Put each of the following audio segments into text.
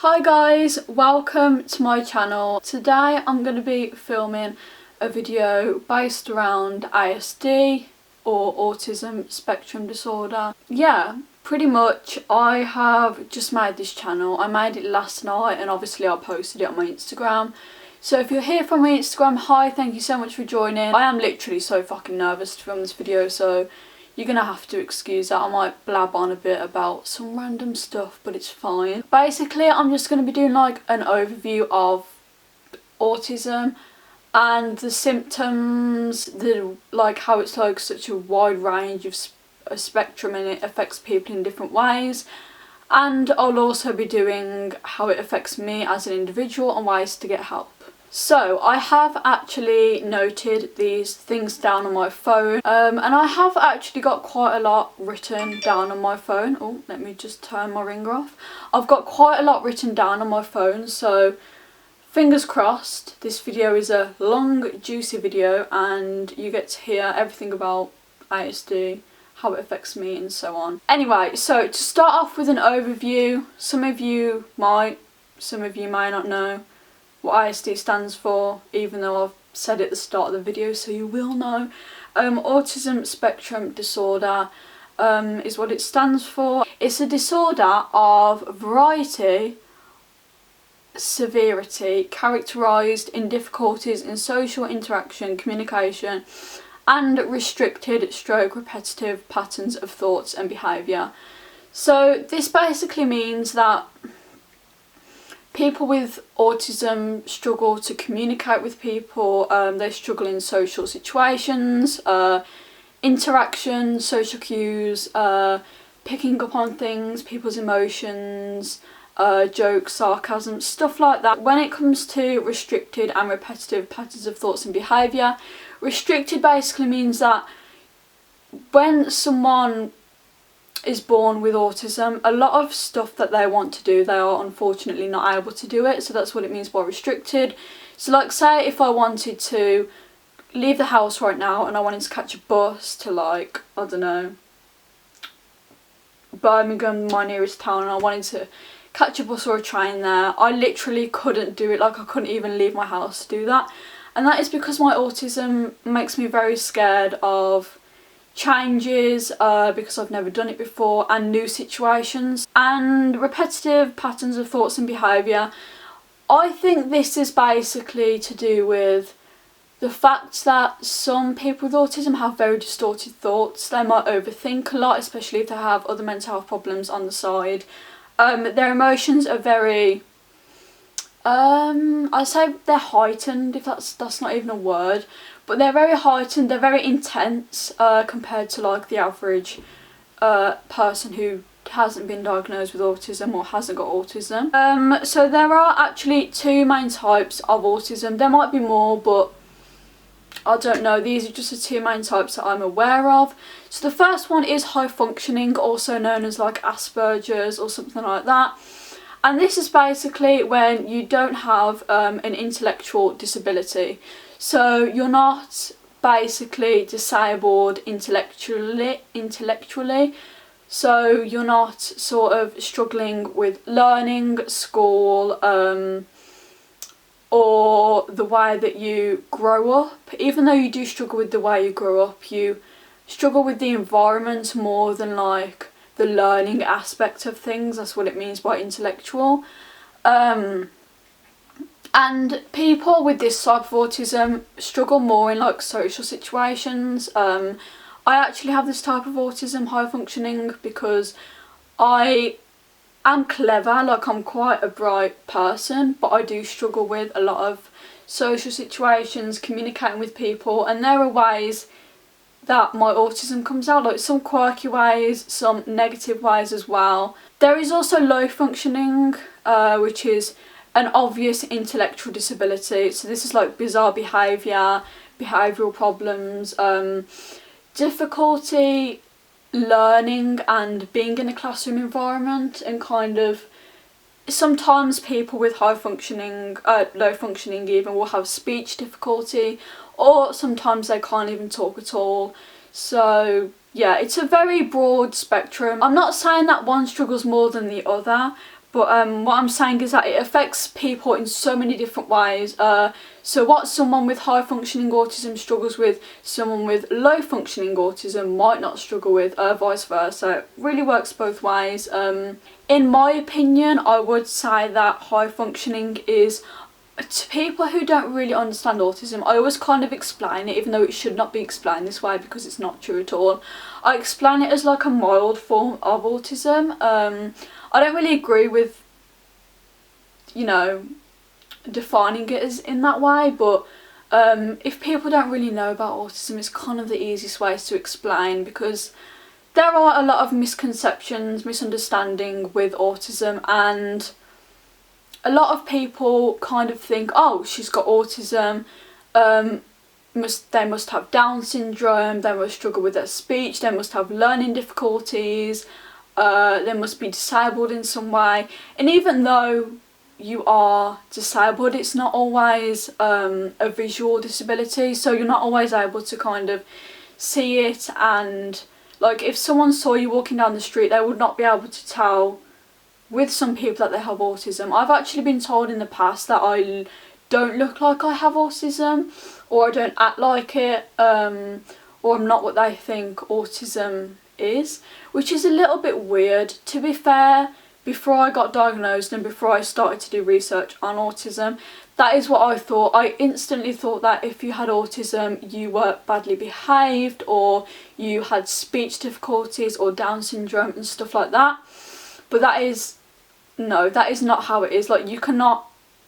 Hi guys, welcome to my channel. Today I'm going to be filming a video based around ASD or autism spectrum disorder. Yeah, pretty much I have just made this channel. I made it last night and obviously I posted it on my Instagram. So if you're here from my Instagram, hi, thank you so much for joining. I am literally so fucking nervous to film this video, so you're gonna have to excuse that. I might blab on a bit about some random stuff, but it's fine. Basically, I'm just gonna be doing like an overview of autism and the symptoms, like how it's like such a wide range of a spectrum and it affects people in different ways. And I'll also be doing how it affects me as an individual and ways to get help. So I have actually noted these things down on my phone and I have actually got quite a lot written down on my phone. Oh, let me just turn my ringer off. I've got quite a lot written down on my phone, so fingers crossed this video is a long juicy video and you get to hear everything about ASD, how it affects me and so on. Anyway, so to start off with an overview, some of you may not know what ASD stands for, even though I've said it at the start of the video, so you will know. Autism spectrum disorder is what it stands for. It's a disorder of variety, severity, characterised in difficulties in social interaction, communication, and restricted stroke repetitive patterns of thoughts and behaviour. So this basically means that people with autism struggle to communicate with people, they struggle in social situations, interaction, social cues, picking up on things, people's emotions, jokes, sarcasm, stuff like that. When it comes to restricted and repetitive patterns of thoughts and behaviour, restricted basically means that when someone is born with autism, a lot of stuff that they want to do, they are unfortunately not able to do it, so that's what it means by restricted. So like, say if I wanted to leave the house right now and I wanted to catch a bus to, like, I don't know, Birmingham, my nearest town, and I wanted to catch a bus or a train there, I literally couldn't do it. Like, I couldn't even leave my house to do that, and that is because my autism makes me very scared of changes, because I've never done it before, and new situations. And repetitive patterns of thoughts and behaviour, I think this is basically to do with the fact that some people with autism have very distorted thoughts. They might overthink a lot, especially if they have other mental health problems on the side. Their emotions are very, I'd say they're heightened, if that's not even a word, but they're very heightened, they're very intense compared to like the average person who hasn't been diagnosed with autism or hasn't got autism. So there are actually two main types of autism. There might be more, but I don't know. These are just the two main types that I'm aware of. So the first one is high functioning, also known as like Asperger's or something like that. And this is basically when you don't have an intellectual disability. So you're not basically disabled intellectually, so you're not sort of struggling with learning, school, or the way that you grow up. Even though you do struggle with the way you grow up, you struggle with the environment more than like the learning aspect of things. That's what it means by intellectual. And people with this type of autism struggle more in like social situations. I actually have this type of autism, high functioning, because I am clever, like I'm quite a bright person, but I do struggle with a lot of social situations, communicating with people, and there are ways that my autism comes out, like some quirky ways, some negative ways as well. There is also low functioning, which is an obvious intellectual disability. So this is like bizarre behaviour, behavioural problems, difficulty learning and being in a classroom environment, and kind of sometimes people with high functioning, low functioning even, will have speech difficulty, or sometimes they can't even talk at all. So yeah, it's a very broad spectrum. I'm not saying that one struggles more than the other, But what I'm saying is that it affects people in so many different ways. So what someone with high functioning autism struggles with, someone with low functioning autism might not struggle with, vice versa. It really works both ways. In my opinion, I would say that high functioning is, to people who don't really understand autism, I always kind of explain it, even though it should not be explained this way because it's not true at all. I explain it as like a mild form of autism. I don't really agree with, you know, defining it as in that way, but if people don't really know about autism, it's kind of the easiest way to explain, because there are a lot of misconceptions, misunderstanding with autism, and a lot of people kind of think, oh, she's got autism, they must have Down syndrome, they must struggle with their speech, they must have learning difficulties, they must be disabled in some way. And even though you are disabled, it's not always a visual disability, so you're not always able to kind of see it, and like if someone saw you walking down the street, they would not be able to tell with some people that they have autism. I've actually been told in the past that I don't look like I have autism, or I don't act like it, or I'm not what they think autism is, which is a little bit weird. To be fair, before I got diagnosed and before I started to do research on autism, that is what I thought. I instantly thought that if you had autism, you were badly behaved, or you had speech difficulties or Down syndrome and stuff like that. But that is not how it is. Like, you cannot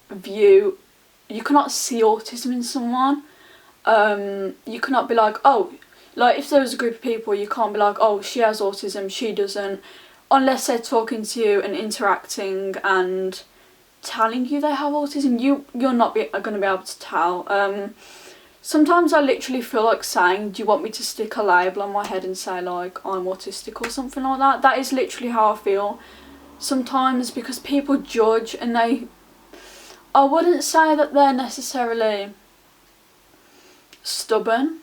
see autism in someone. You cannot be like, oh, like if there was a group of people, you can't be like, oh, she has autism, she doesn't, unless they're talking to you and interacting and telling you they have autism. You're not going to be able to tell. Sometimes I literally feel like saying, do you want me to stick a label on my head and say like I'm autistic or something like that? That is literally how I feel sometimes, because people judge, and I wouldn't say that they're necessarily stubborn.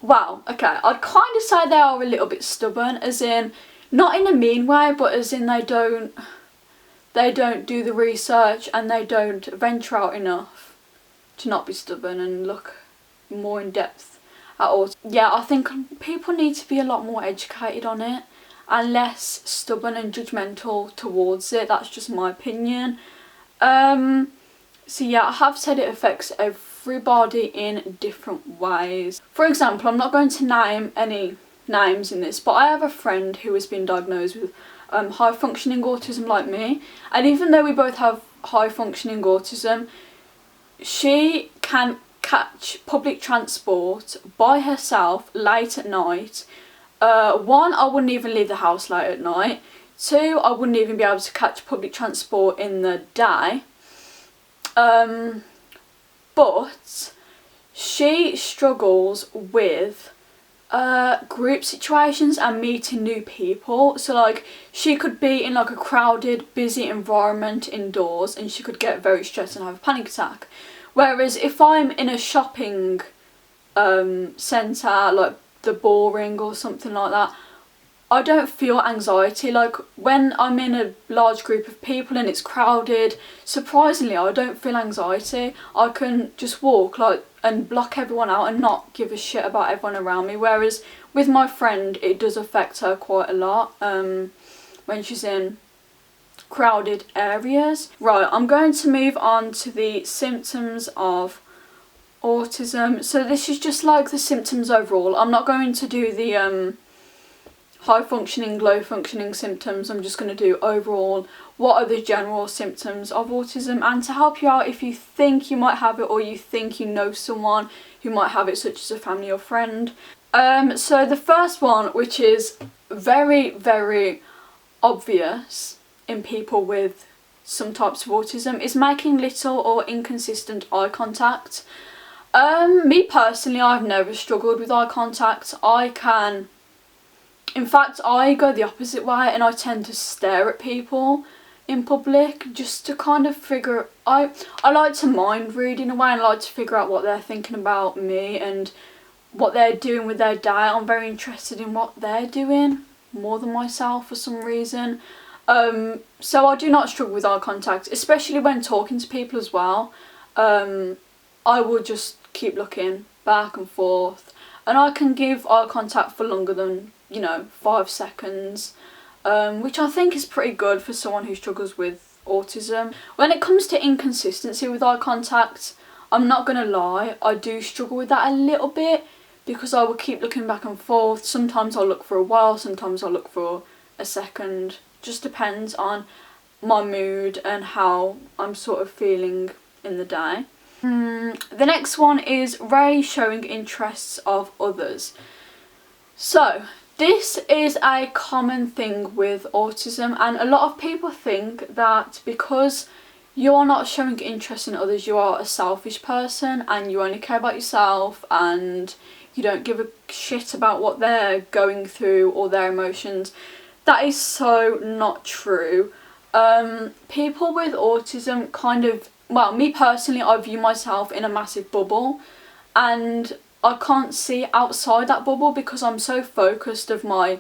Well, okay, I'd kind of say they are a little bit stubborn, as in, not in a mean way, but as in they don't do the research and they don't venture out enough to not be stubborn and look more in depth at all. Yeah, I think people need to be a lot more educated on it and less stubborn and judgmental towards it. That's just my opinion. So yeah, I have said it affects everybody in different ways. For example, I'm not going to name any names in this, but I have a friend who has been diagnosed with high functioning autism like me, and even though we both have high functioning autism, she can catch public transport by herself late at night. One, I wouldn't even leave the house late at night. Two, I wouldn't even be able to catch public transport in the day. But she struggles with group situations and meeting new people. So like, she could be in like a crowded, busy environment indoors and she could get very stressed and have a panic attack. Whereas if I'm in a shopping centre, like the Boring or something like that, I don't feel anxiety. Like when I'm in a large group of people and it's crowded, surprisingly I don't feel anxiety. I can just walk like and block everyone out and not give a shit about everyone around me. Whereas with my friend, it does affect her quite a lot when she's in crowded areas. Right, I'm going to move on to the symptoms of autism. So this is just like the symptoms overall. I'm not going to do the high functioning, low functioning symptoms. I'm just going to do overall what are the general symptoms of autism, and to help you out if you think you might have it or you think you know someone who might have it, such as a family or friend. So the first one, which is very, very obvious in people with some types of autism, is making little or inconsistent eye contact. Me personally, I've never struggled with eye contact. In fact, I go the opposite way and I tend to stare at people in public just to kind of figure... I like to mind read in a way, and I like to figure out what they're thinking about me and what they're doing with their day. I'm very interested in what they're doing more than myself for some reason. So I do not struggle with eye contact, especially when talking to people as well. I will just keep looking back and forth, and I can give eye contact for longer than, 5 seconds, which I think is pretty good for someone who struggles with autism. When it comes to inconsistency with eye contact, I'm not gonna lie, I do struggle with that a little bit, because I will keep looking back and forth. Sometimes I'll look for a while, sometimes I'll look for a second. Just depends on my mood and how I'm sort of feeling in the day. The next one is rarely showing interests of others. So this is a common thing with autism, and a lot of people think that because you're not showing interest in others, you are a selfish person and you only care about yourself and you don't give a shit about what they're going through or their emotions. That is so not true. People with autism me personally, I view myself in a massive bubble, and I can't see outside that bubble because I'm so focused of my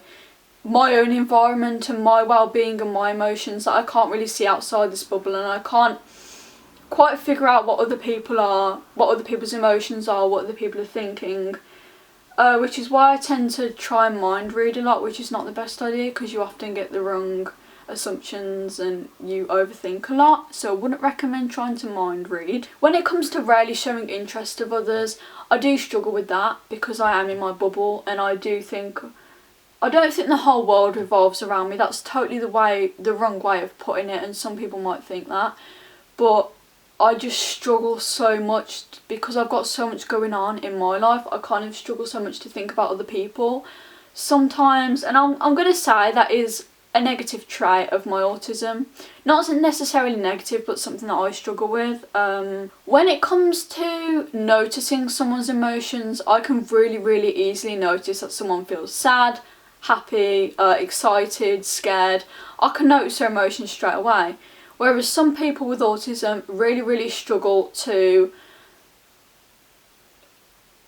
own environment and my well-being and my emotions that I can't really see outside this bubble, and I can't quite figure out what other people are, what other people's emotions are, what other people are thinking, which is why I tend to try and mind read a lot, which is not the best idea because you often get the wrong assumptions and you overthink a lot, so I wouldn't recommend trying to mind read. When it comes to rarely showing interest of others, I do struggle with that because I am in my bubble, and I don't think the whole world revolves around me. That's totally the wrong way of putting it, and some people might think that, but I just struggle so much because I've got so much going on in my life. I kind of struggle so much to think about other people sometimes, and I'm going to say that is a negative trait of my autism. Not necessarily negative, but something that I struggle with. When it comes to noticing someone's emotions, I can really, really easily notice that someone feels sad, happy, excited, scared. I can notice their emotions straight away. Whereas some people with autism really, really struggle to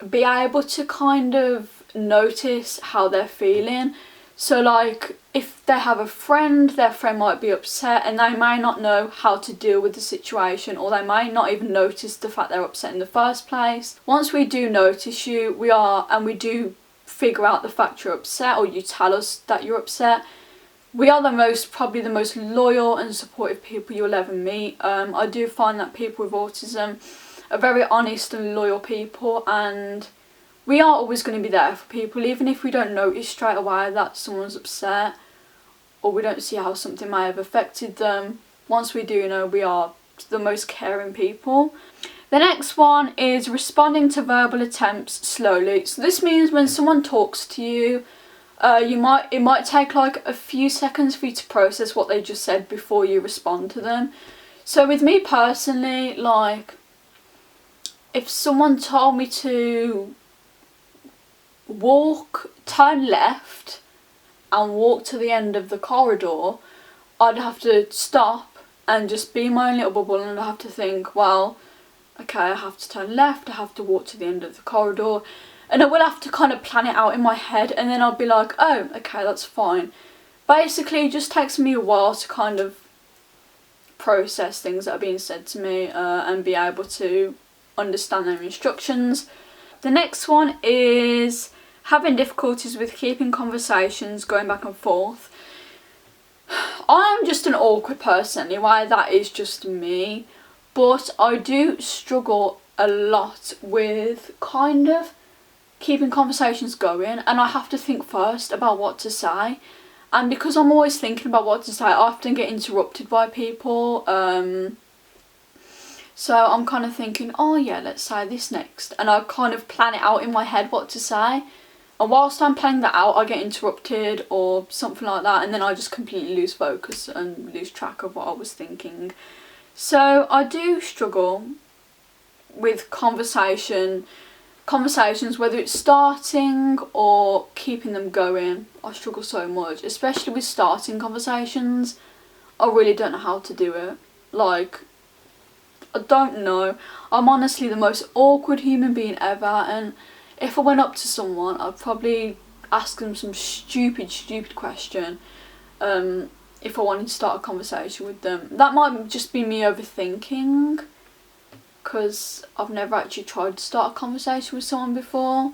be able to kind of notice how they're feeling. So like, if they have a friend, their friend might be upset and they may not know how to deal with the situation, or they may not even notice the fact they're upset in the first place. Once we do notice you, we do figure out the fact you're upset, or you tell us that you're upset, we are probably the most loyal and supportive people you'll ever meet. I do find that people with autism are very honest and loyal people, and we are always going to be there for people, even if we don't notice straight away that someone's upset or we don't see how something may have affected them. Once we do know, we are the most caring people. The next one is responding to verbal attempts slowly. So this means when someone talks to you, it might take like a few seconds for you to process what they just said before you respond to them. So with me personally, like, if someone told me to turn left and walk to the end of the corridor, I'd have to stop and just be in my own little bubble, and I'd have to think, well, okay, I have to turn left, I have to walk to the end of the corridor, and I will have to kind of plan it out in my head, and then I'll be like, oh, okay, that's fine. Basically, it just takes me a while to kind of process things that are being said to me and be able to understand their instructions. The next one is having difficulties with keeping conversations going back and forth. I'm just an awkward person anyway, that is just me, but I do struggle a lot with kind of keeping conversations going, and I have to think first about what to say, and because I'm always thinking about what to say, I often get interrupted by people, so I'm kind of thinking, oh yeah, let's say this next, and I kind of plan it out in my head what to say, and whilst I'm planning that out I get interrupted or something like that, and then I just completely lose focus and lose track of what I was thinking. So I do struggle with conversations, whether it's starting or keeping them going. I struggle so much, especially with starting conversations. I really don't know how to do it. Like, I don't know. I'm honestly the most awkward human being ever, and if I went up to someone, I'd probably ask them some stupid question, if I wanted to start a conversation with them. That might just be me overthinking, because I've never actually tried to start a conversation with someone before.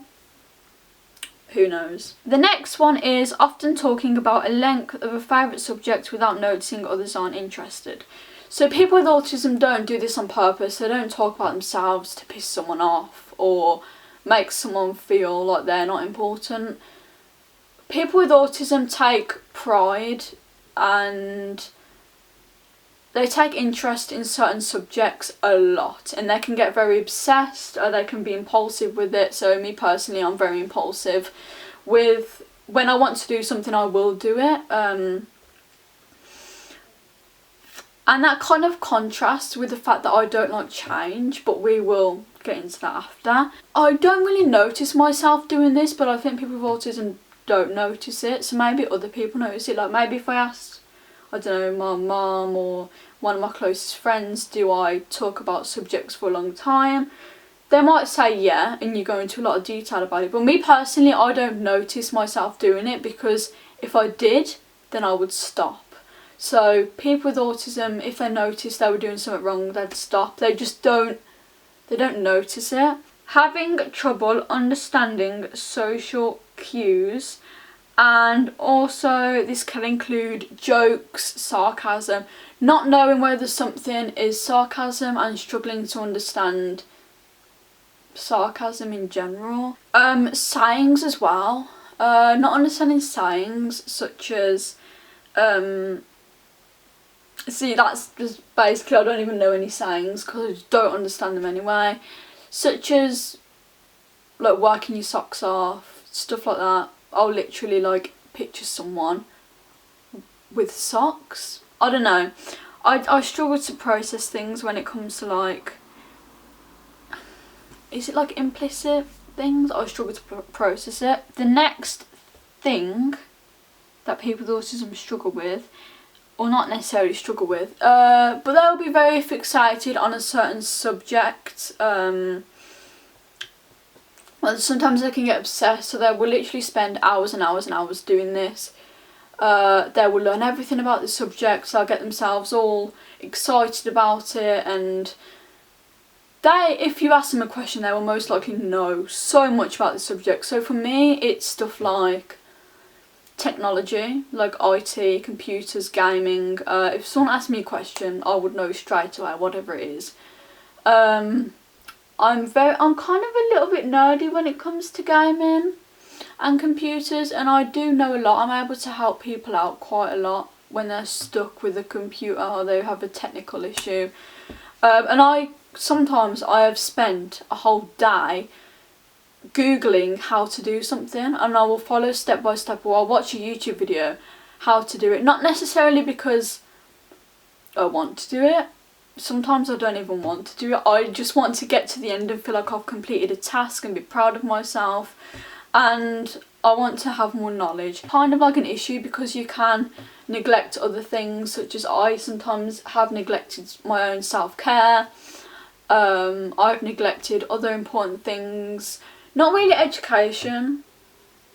Who knows? The next one is often talking about a length of a favourite subject without noticing others aren't interested. So people with autism don't do this on purpose. They don't talk about themselves to piss someone off or make someone feel like they're not important. People with autism take pride and they take interest in certain subjects a lot, and they can get very obsessed or they can be impulsive with it. So me personally, I'm very impulsive with when I want to do something, I will do it. And that kind of contrasts with the fact that I don't like change, but we will get into that after. I don't really notice myself doing this, but I think people with autism don't notice it, so maybe other people notice it. Like maybe if I asked, I don't know, my mum or one of my closest friends, do I talk about subjects for a long time? They might say yeah, and you go into a lot of detail about it. But me personally, I don't notice myself doing it, because if I did, then I would stop. So people with autism, if they noticed they were doing something wrong, they'd stop. They don't notice it. Having trouble understanding social cues, and also this can include jokes, sarcasm, not knowing whether something is sarcasm and struggling to understand sarcasm in general. Sayings as well, not understanding sayings such as see, that's just basically, I don't even know any sayings because I just don't understand them anyway, such as like working your socks off, stuff like that. I'll literally like picture someone with socks. I don't know. I struggle to process things when it comes to like, is it like implicit things? I struggle to process it. The next thing that people with autism struggle with, or not necessarily struggle with, but they'll be very fixated on a certain subject. Well, sometimes they can get obsessed, so they will literally spend hours and hours and hours doing this. They will learn everything about the subject, so they'll get themselves all excited about it, and if you ask them a question, they will most likely know so much about the subject. So for me, it's stuff like technology, like IT, computers, gaming. If someone asked me a question, I would know straight away, whatever it is. I'm kind of a little bit nerdy when it comes to gaming and computers, and I do know a lot. I'm able to help people out quite a lot when they're stuck with a computer or they have a technical issue. And sometimes I have spent a whole day Googling how to do something, and I will follow step by step, or I'll watch a YouTube video how to do it. Not necessarily because I want to do it. Sometimes I don't even want to do it. I just want to get to the end and feel like I've completed a task and be proud of myself, and I want to have more knowledge. Kind of like an issue, because you can neglect other things, such as I sometimes have neglected my own self-care. I've neglected other important things. Not really education,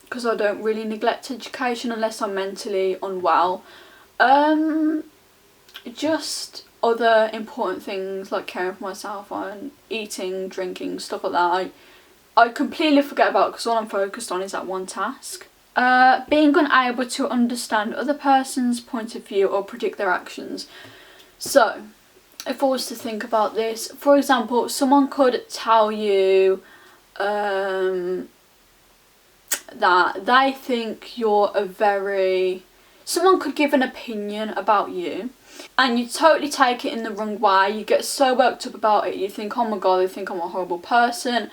because I don't really neglect education unless I'm mentally unwell. Just other important things like caring for myself and eating, drinking, stuff like that. I completely forget about, because all I'm focused on is that one task. Being unable to understand other person's point of view or predict their actions. So, if I was to think about this, for example, someone could tell you that they think you're someone could give an opinion about you, and you totally take it in the wrong way. You get so worked up about it, you think, oh my god, they think I'm a horrible person,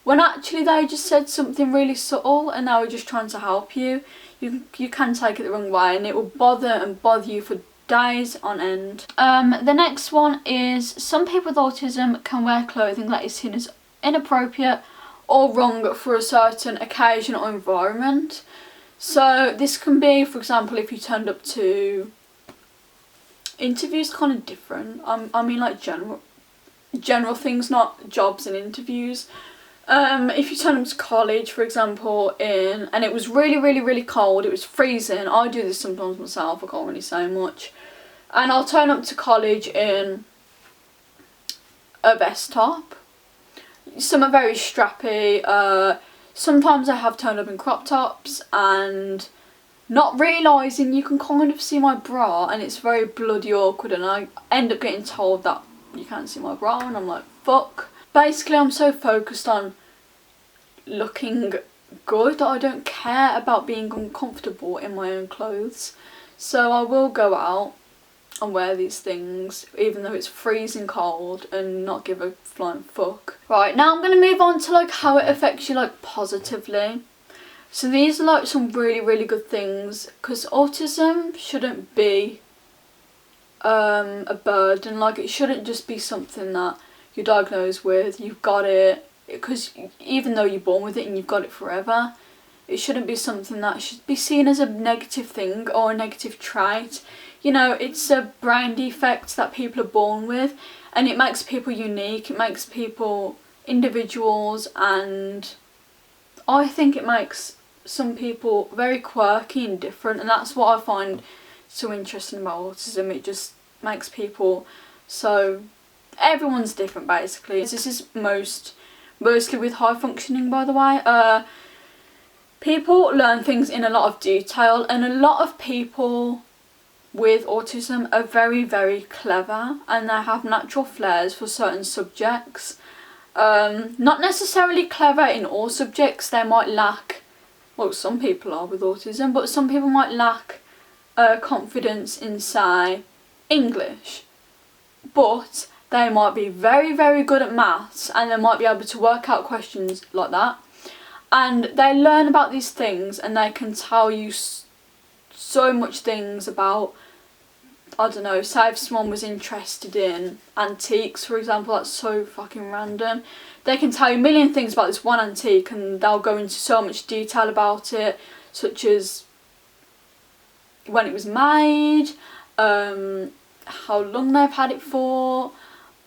when actually they just said something really subtle and they were just trying to help you. You can take it the wrong way, and it will bother you for days on end. The next one is, some people with autism can wear clothing that is seen as inappropriate or wrong for a certain occasion or environment. So this can be, for example, if you turned up to interviews, kind of different. I mean like general things, not jobs and interviews. If you turn up to college, for example, and it was really cold, it was freezing. I do this sometimes myself, I can't really say much. And I'll turn up to college in a vest top. Some are very strappy. Sometimes I have turned up in crop tops and not realising you can kind of see my bra, and it's very bloody awkward, and I end up getting told that you can't see my bra, and I'm like, fuck. Basically, I'm so focused on looking good that I don't care about being uncomfortable in my own clothes. So I will go out and wear these things even though it's freezing cold and not give a flying fuck. Right, now I'm going to move on to like how it affects you like positively. So these are like some really good things, because autism shouldn't be a burden. Like, it shouldn't just be something that you're diagnosed with, you've got it, because even though you're born with it and you've got it forever, it shouldn't be something that should be seen as a negative thing or a negative trait. You know, it's a brain defect that people are born with, and it makes people unique, it makes people individuals, and I think it makes some people very quirky and different, and that's what I find so interesting about autism. It just makes people so, everyone's different basically. This is mostly with high functioning, by the way. People learn things in a lot of detail, and a lot of people with autism are very clever, and they have natural flairs for certain subjects. Not necessarily clever in all subjects. They might lack, well, some people are with autism, but some people might lack confidence in, say, English, but they might be very good at maths, and they might be able to work out questions like that, and they learn about these things, and they can tell you so much things about, I don't know, say if someone was interested in antiques, for example. That's so fucking random. They can tell you a million things about this one antique, and they'll go into so much detail about it, such as when it was made, how long they've had it for,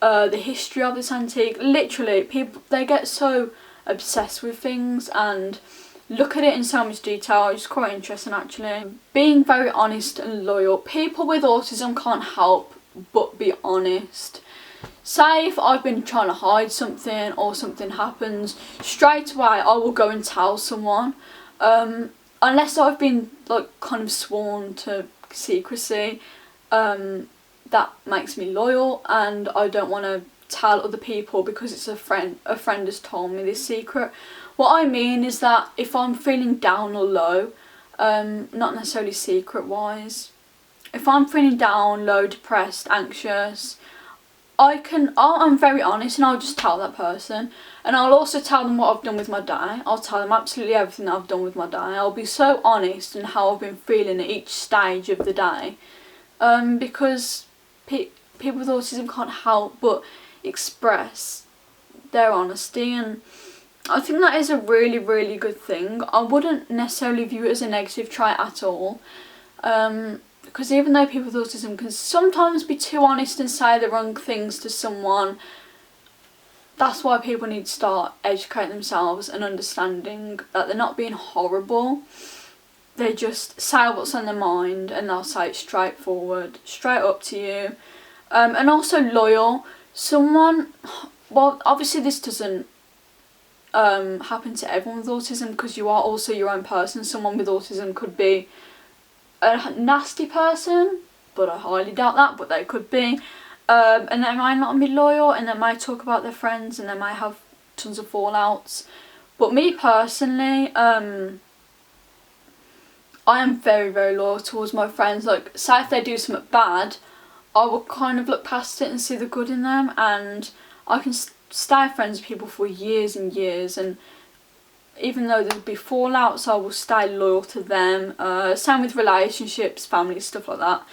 the history of this antique. Literally, people, they get so obsessed with things and look at it in so much detail. It's quite interesting actually. Being very honest and loyal. People with autism can't help but be honest. Say if I've been trying to hide something or something happens, straight away I will go and tell someone. Unless I've been like kind of sworn to secrecy, that makes me loyal, and I don't want to tell other people because it's a friend has told me this secret. What I mean is that if I'm feeling down or low, not necessarily secret wise, if I'm feeling down, low, depressed, anxious, I'm very honest, and I'll just tell that person, and I'll also tell them what I've done with my day. I'll tell them absolutely everything that I've done with my day. I'll be so honest in how I've been feeling at each stage of the day, because people with autism can't help but express their honesty, and I think that is a really good thing. I wouldn't necessarily view it as a negative trait at all, because even though people with autism can sometimes be too honest and say the wrong things to someone, that's why people need to start educating themselves and understanding that they're not being horrible. They just say what's on their mind, and they'll say it straightforward, straight up to you. And also loyal. Someone, well, obviously this doesn't happen to everyone with autism, because you are also your own person. Someone with autism could be a nasty person, but I highly doubt that, but they could be. And they might not be loyal, and they might talk about their friends, and they might have tons of fallouts. But me personally, I am very loyal towards my friends. Like, say if they do something bad, I will kind of look past it and see the good in them, and I can stay friends with people for years and years, and even though there'll be fallouts, I will stay loyal to them. Same with relationships, family, stuff like that.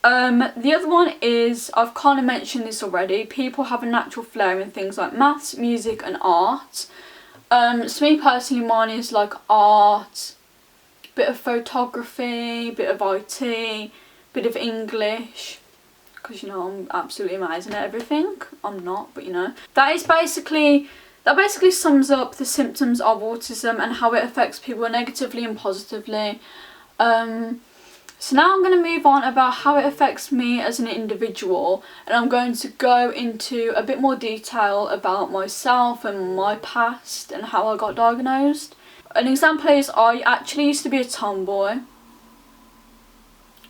The other one is, I've kind of mentioned this already, people have a natural flair in things like maths, music and art. So me personally, mine is like art, bit of photography, bit of IT, bit of English, because you know I'm absolutely amazing at everything. I'm not, but you know. That is basically that basically sums up the symptoms of autism and how it affects people negatively and positively. So now I'm going to move on about how it affects me as an individual, and I'm going to go into a bit more detail about myself and my past and how I got diagnosed. An example is I actually used to be a tomboy.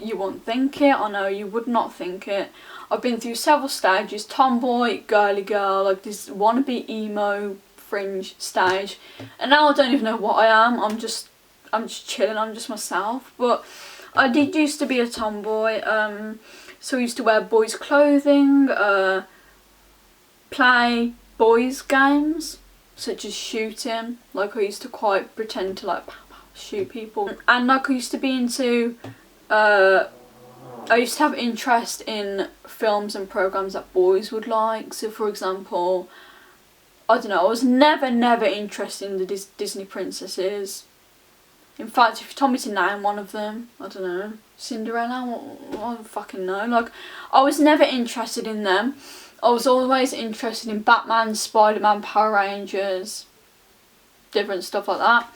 You wouldn't think it, I know you would not think it. I've been through several stages: tomboy, girly girl, like this wannabe emo fringe stage, and now I don't even know what I am. I'm just chilling, I'm just myself. But I did used to be a tomboy, so I used to wear boys' clothing, play boys' games, such as shooting. Like I used to quite pretend to like shoot people. And like I used to be into, I used to have interest in films and programmes that boys would like. So for example, I don't know, I was never interested in the Disney princesses. In fact, if you told me to name one of them, I don't know, Cinderella, I don't fucking know. Like, I was never interested in them. I was always interested in Batman, Spider-Man, Power Rangers, different stuff like that.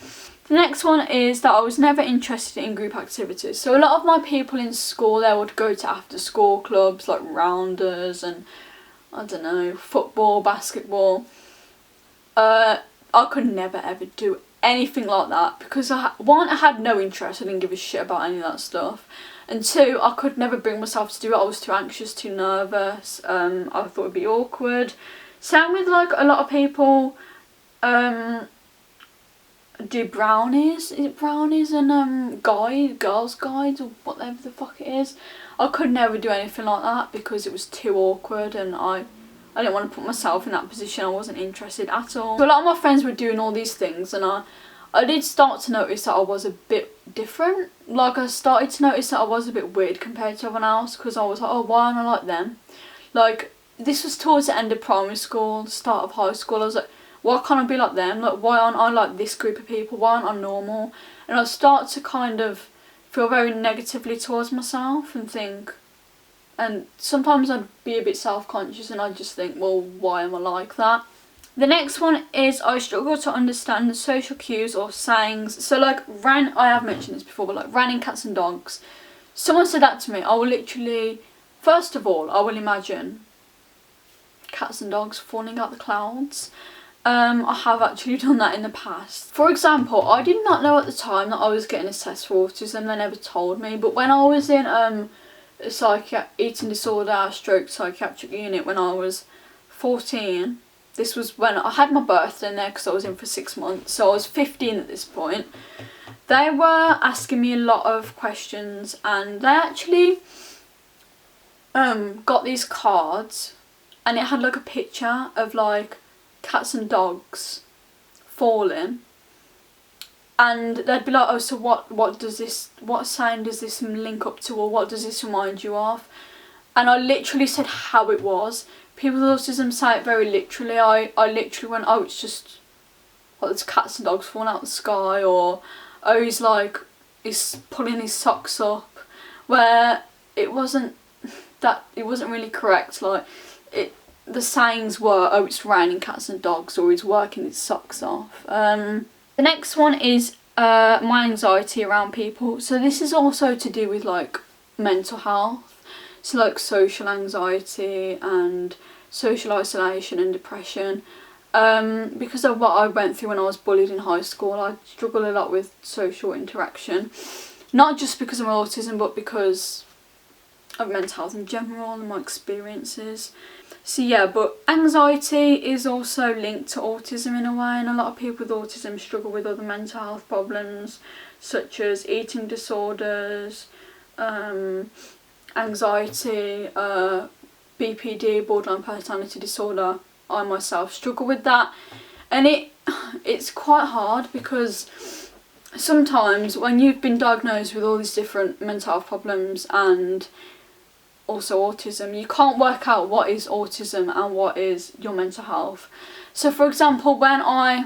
The next one is that I was never interested in group activities. So a lot of my people in school, they would go to after school clubs like rounders and, I don't know, football, basketball. I could never ever do anything like that because one, I had no interest. I didn't give a shit about any of that stuff, and two, I could never bring myself to do it. I was too anxious, too nervous. I thought it'd be awkward. Same with like a lot of people do brownies. Is it brownies and girls' guides or whatever the fuck it is? I could never do anything like that because it was too awkward, and I didn't want to put myself in that position. I wasn't interested at all. So a lot of my friends were doing all these things, and I did start to notice that I was a bit different. Like I started to notice that I was a bit weird compared to everyone else, because I was like, oh, why aren't I like them? Like, this was towards the end of primary school, the start of high school. I was like, why can't I be like them? Like, why aren't I like this group of people? Why aren't I normal? And I start to kind of feel very negatively towards myself and think, and sometimes I'd be a bit self-conscious and I'd just think, well, why am I like that? The next one is I struggle to understand the social cues or sayings. So like, I have mentioned this before, but like raining cats and dogs. Someone said that to me, I will literally, first of all, I will imagine cats and dogs falling out the clouds. I have actually done that in the past. For example, I did not know at the time that I was getting assessed for autism. They never told me, but when I was in eating disorder stroke psychiatric unit when I was 14. This was when I had my birthday in there because I was in for 6 months, so I was 15 at this point. They were asking me a lot of questions, and they actually got these cards, and it had like a picture of like cats and dogs falling. And they'd be like, oh, so what sign does this link up to, or what does this remind you of? And I literally said how it was. People with autism say it very literally. I literally went, oh, it's just, well, there's cats and dogs falling out of the sky, or, oh, he's pulling his socks up, where it wasn't really correct. Like, the sayings were, oh, it's raining cats and dogs, or he's working his socks off. The next one is my anxiety around people. So this is also to do with like mental health. So like social anxiety and social isolation and depression. Because of what I went through when I was bullied in high school, I struggle a lot with social interaction. Not just because of my autism, but because of mental health in general and my experiences. So yeah, but anxiety is also linked to autism in a way, and a lot of people with autism struggle with other mental health problems such as eating disorders, anxiety, BPD, borderline personality disorder. I myself struggle with that, and it's quite hard because sometimes when you've been diagnosed with all these different mental health problems and also autism, you can't work out what is autism and what is your mental health. So for example, when I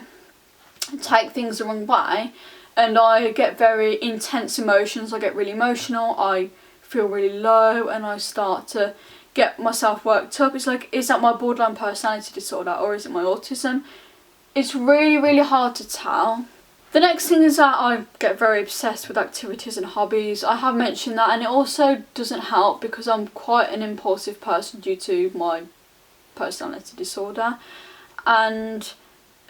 take things the wrong way and I get very intense emotions, I get really emotional, I feel really low, and I start to get myself worked up, it's like, is that my borderline personality disorder or is it my autism? It's really, really hard to tell. The next thing is that I get very obsessed with activities and hobbies. I have mentioned that, and it also doesn't help because I'm quite an impulsive person due to my personality disorder, and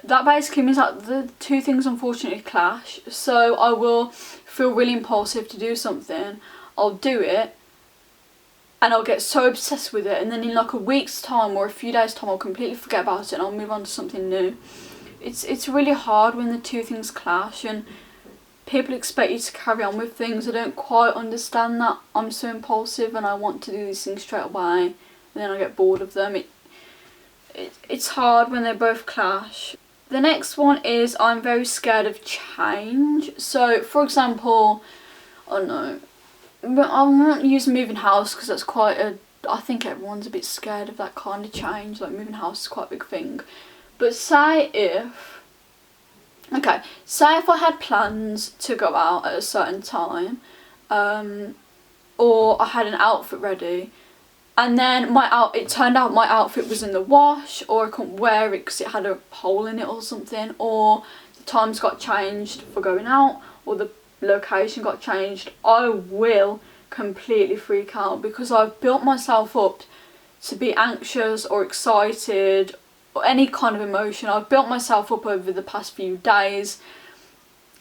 that basically means that the two things unfortunately clash. So I will feel really impulsive to do something, I'll do it, and I'll get so obsessed with it, and then in like a week's time or a few days time I'll completely forget about it and I'll move on to something new. It's really hard when the two things clash and people expect you to carry on with things. I don't quite understand that. I'm so impulsive and I want to do these things straight away, and then I get bored of them. It's hard when they both clash. The next one is I'm very scared of change. So for example, I don't know, but I won't use moving house because that's quite a, I think everyone's a bit scared of that kind of change. Like moving house is quite a big thing. But say if I had plans to go out at a certain time, or I had an outfit ready, and then it turned out my outfit was in the wash, or I couldn't wear it because it had a hole in it or something, or the times got changed for going out, or the location got changed, I will completely freak out because I've built myself up to be anxious or excited or any kind of emotion. I've built myself up over the past few days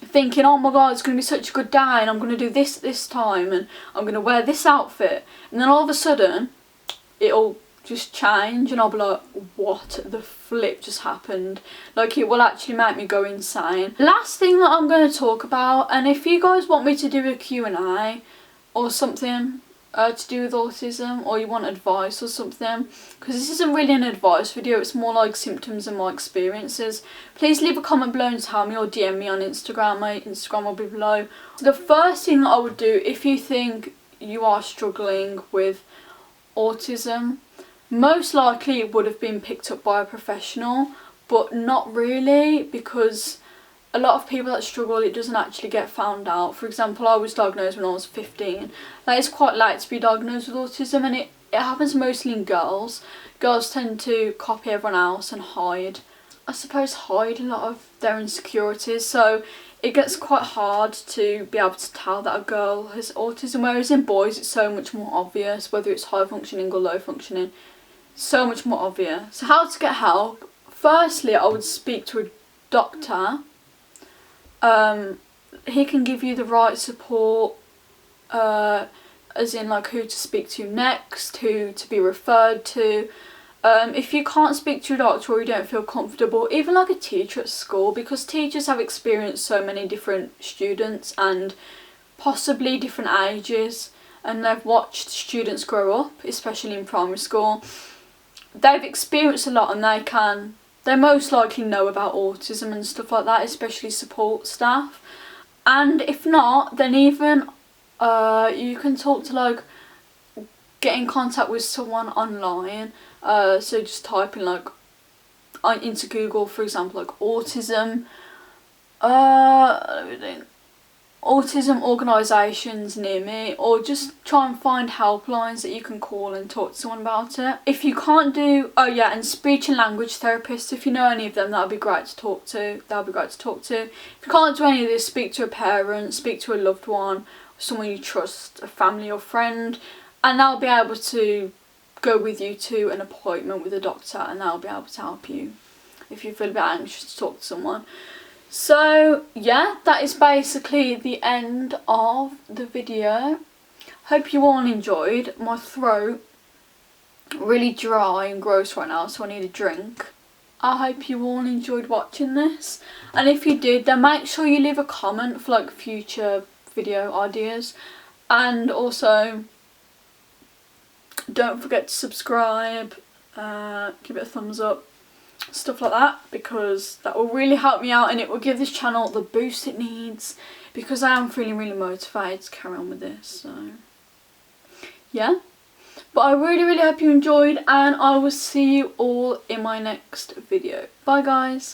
thinking, oh my god, it's going to be such a good day and I'm going to do this time and I'm going to wear this outfit, and then all of a sudden it'll just change and I'll be like, what the flip just happened? Like, it will actually make me go insane. Last thing that I'm going to talk about, and if you guys want me to do a Q&A or something to do with autism, or you want advice or something, because this isn't really an advice video, it's more like symptoms and my experiences, please leave a comment below and tell me, or DM me on Instagram. My Instagram will be below. So the first thing that I would do, if you think you are struggling with autism, most likely it would have been picked up by a professional, but not really, because a lot of people that struggle, it doesn't actually get found out. For example, I was diagnosed when I was 15. That is quite late to be diagnosed with autism, and it happens mostly in girls. Girls tend to copy everyone else and hide a lot of their insecurities, so it gets quite hard to be able to tell that a girl has autism, whereas in boys it's so much more obvious, whether it's high functioning or low functioning, so much more obvious. So how to get help? Firstly, I would speak to a doctor. He can give you the right support, as in like who to speak to next, who to be referred to. If you can't speak to a doctor or you don't feel comfortable, even like a teacher at school, because teachers have experienced so many different students and possibly different ages, and they've watched students grow up, especially in primary school. They've experienced a lot, and they most likely know about autism and stuff like that, especially support staff. And if not, then even you can talk to, like, get in contact with someone online. So just type in like into Google, for example, like autism, let me think, autism organisations near me, or just try and find helplines that you can call and talk to someone about it. If you can't do, oh yeah, and speech and language therapists, if you know any of them, that would be great to talk to. If you can't do any of this, speak to a parent, speak to a loved one, someone you trust, a family or friend, and they'll be able to go with you to an appointment with a doctor, and they'll be able to help you if you feel a bit anxious to talk to someone. So yeah, that is basically the end of the video. Hope you all enjoyed. My throat really dry and gross right now, so I need a drink. I hope you all enjoyed watching this, and if you did, then make sure you leave a comment for like future video ideas, and also don't forget to subscribe, give it a thumbs up, stuff like that, because that will really help me out and it will give this channel the boost it needs, because I am feeling really motivated to carry on with this. So yeah, but I really hope you enjoyed, and I will see you all in my next video. Bye guys.